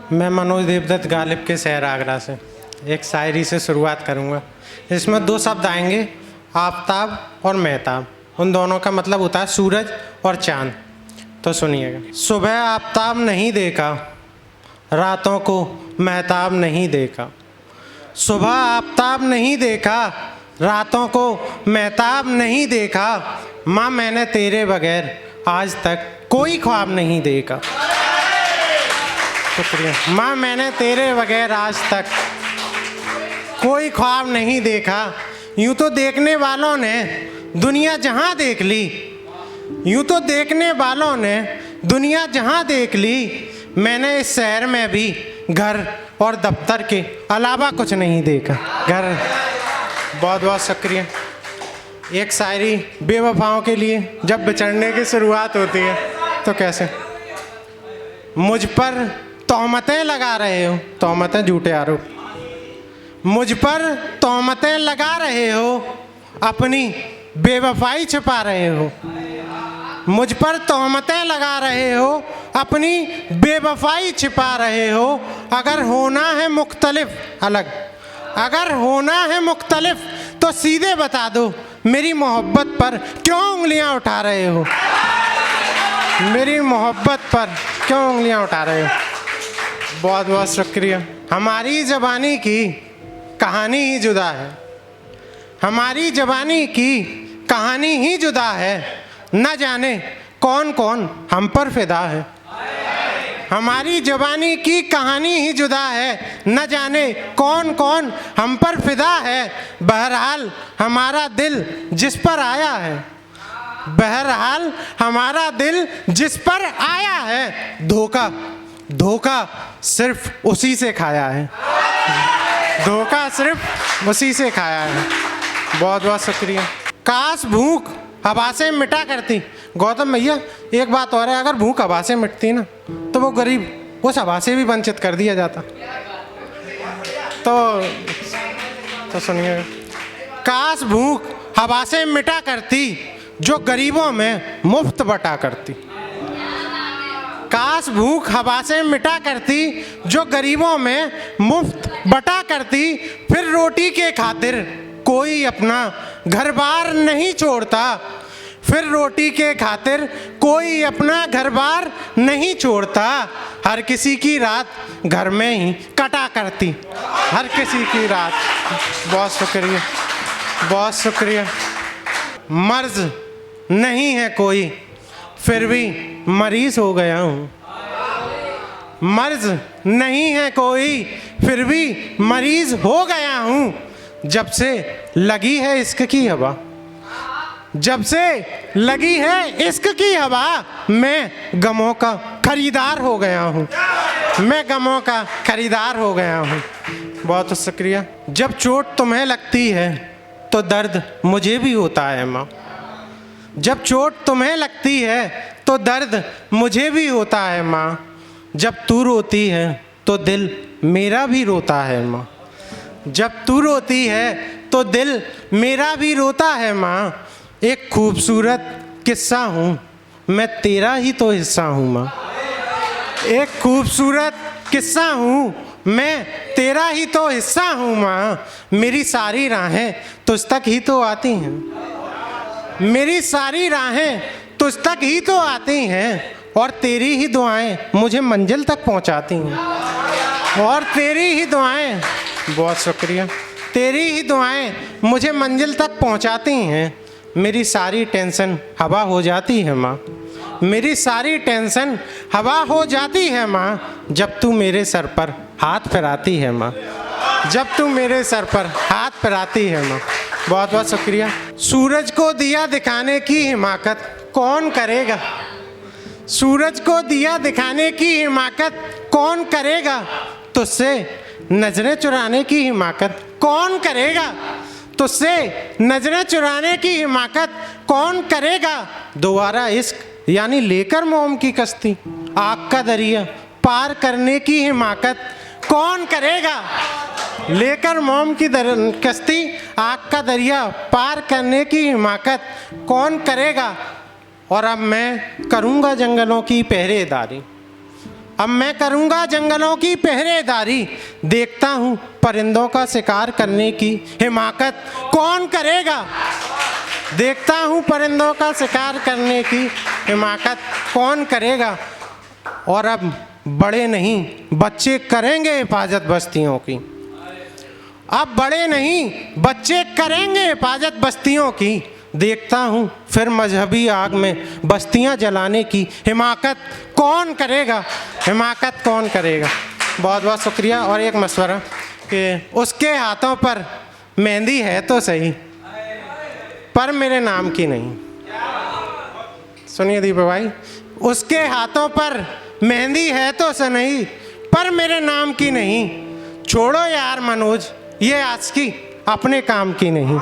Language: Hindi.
मैं मनोज देवदत्त गालिब के शहर आगरा से एक शायरी से शुरुआत करूँगा। इसमें दो शब्द आएंगे, आफताब और महताब। उन दोनों का मतलब होता है सूरज और चाँद। तो सुनिएगा। सुबह आफताब नहीं देखा, रातों को महताब नहीं देखा। सुबह आफताब नहीं देखा, रातों को महताब नहीं देखा। माँ मैंने तेरे बगैर आज तक कोई ख्वाब नहीं देखा। शुक्रिया। माँ मैंने तेरे बगैर आज तक कोई ख्वाब नहीं देखा। यूँ तो देखने वालों ने दुनिया जहाँ देख ली, यूँ तो देखने वालों ने दुनिया जहाँ देख ली। मैंने इस शहर में भी घर और दफ्तर के अलावा कुछ नहीं देखा। घर। बहुत बहुत शुक्रिया। एक शायरी बेवफाओं के लिए। जब बिछड़ने की शुरुआत होती है तो कैसे? मुझ पर तोहमतें लगा रहे हो, तोहमतें झूठे आरोप। मुझ पर तोहमतें लगा रहे हो, अपनी बेवफाई छिपा रहे हो। मुझ पर तोहमतें लगा रहे हो, अपनी बेवफाई छिपा रहे हो। अगर होना है मुख्तलिफ अलग, अगर होना है मुख्तलिफ तो सीधे बता दो, मेरी मोहब्बत पर क्यों उंगलियां उठा रहे हो? मेरी मोहब्बत पर क्यों उंगलियां उठा रहे हो? बहुत बहुत शुक्रिया। हमारी ज़बानी की कहानी ही जुदा है, हमारी ज़बानी की कहानी ही जुदा है। न जाने कौन कौन हम पर फिदा है। हमारी ज़बानी की कहानी ही जुदा है, न जाने कौन कौन हम पर फिदा है। बहरहाल हमारा दिल जिस पर आया है, बहरहाल हमारा दिल जिस पर आया है। धोखा धोखा सिर्फ उसी से खाया है, धोखा सिर्फ उसी से खाया है। बहुत बहुत शुक्रिया। काश भूख हवा से मिटा करती। गौतम भैया एक बात और है, अगर भूख हवा से मिटती ना तो वो गरीब उस हवा से भी वंचित कर दिया जाता। तो सुनिए। काश भूख हवा से मिटा करती, जो गरीबों में मुफ्त बटा करती। काश भूख हवा से मिटा करती, जो गरीबों में मुफ्त बटा करती। फिर रोटी के खातिर कोई अपना घर बार नहीं छोड़ता, फिर रोटी के खातिर कोई अपना घर बार नहीं छोड़ता। हर किसी की रात घर में ही कटा करती, हर किसी की रात। बहुत शुक्रिया, बहुत शुक्रिया। मर्ज नहीं है कोई, फिर भी मरीज हो गया हूँ। मर्ज नहीं है कोई, फिर भी मरीज हो गया हूँ। जब से लगी है इश्क की हवा, जब से लगी है इश्क की हवा, मैं गमों का खरीदार हो गया हूँ, मैं गमों का खरीदार हो गया हूँ। बहुत शुक्रिया। जब चोट तुम्हें लगती है तो दर्द मुझे भी होता है माँ। जब चोट तुम्हें लगती है तो दर्द मुझे भी होता है माँ। जब तू रोती है तो दिल मेरा भी रोता है माँ। जब तू रोती है तो दिल मेरा भी रोता है माँ। एक खूबसूरत किस्सा हूँ, मैं तेरा ही तो हिस्सा हूँ माँ। एक खूबसूरत किस्सा हूँ, मैं तेरा ही तो हिस्सा हूँ माँ। मेरी सारी राहें तुझ तक ही तो आती हैं, मेरी सारी राहें तुझ तक ही तो आती हैं। और तेरी ही दुआएं मुझे मंजिल तक पहुँचाती हैं, और तेरी ही दुआएं। बहुत शुक्रिया। तेरी ही दुआएं मुझे मंजिल तक पहुँचाती हैं। मेरी सारी टेंशन हवा हो जाती है माँ, मेरी सारी टेंशन हवा हो जाती है माँ। जब तू मेरे सर पर हाथ फिराती है माँ, जब तू मेरे सर पर हाथ फिराती है माँ। बहुत बहुत शुक्रिया। सूरज को दिया दिखाने की हिमाकत कौन करेगा, सूरज को दिया दिखाने की हिमाकत कौन करेगा। तुझसे नजरें चुराने की हिमाकत कौन करेगा, तुझसे नजरें चुराने की हिमाकत कौन करेगा। दोबारा इश्क यानी लेकर मोम की कश्ती, आग का दरिया पार करने की हिमाकत कौन करेगा। लेकर मोम की कश्ती, आग का दरिया पार करने की हिमाकत कौन करेगा। और अब मैं करूँगा जंगलों की पहरेदारी, अब मैं करूँगा जंगलों की पहरेदारी, देखता हूँ परिंदों का शिकार करने की हिमाकत कौन करेगा। देखता हूँ परिंदों का शिकार करने की हिमाकत कौन करेगा। और अब बड़े नहीं बच्चे करेंगे हिफाजत बस्तियों की। अब बड़े नहीं बच्चे करेंगे हिफाजत बस्तियों की। देखता हूँ फिर मजहबी आग में बस्तियाँ जलाने की हिमाकत कौन करेगा। हिमाकत कौन करेगा। बहुत बहुत शुक्रिया। और एक मशवरा कि उसके हाथों पर मेहंदी है तो सही, पर मेरे नाम की नहीं। सुनिए दीपक भाई, उसके हाथों पर मेहंदी है तो सही, पर मेरे नाम की नहीं। छोड़ो यार मनोज, ये आशिकी अपने काम की नहीं।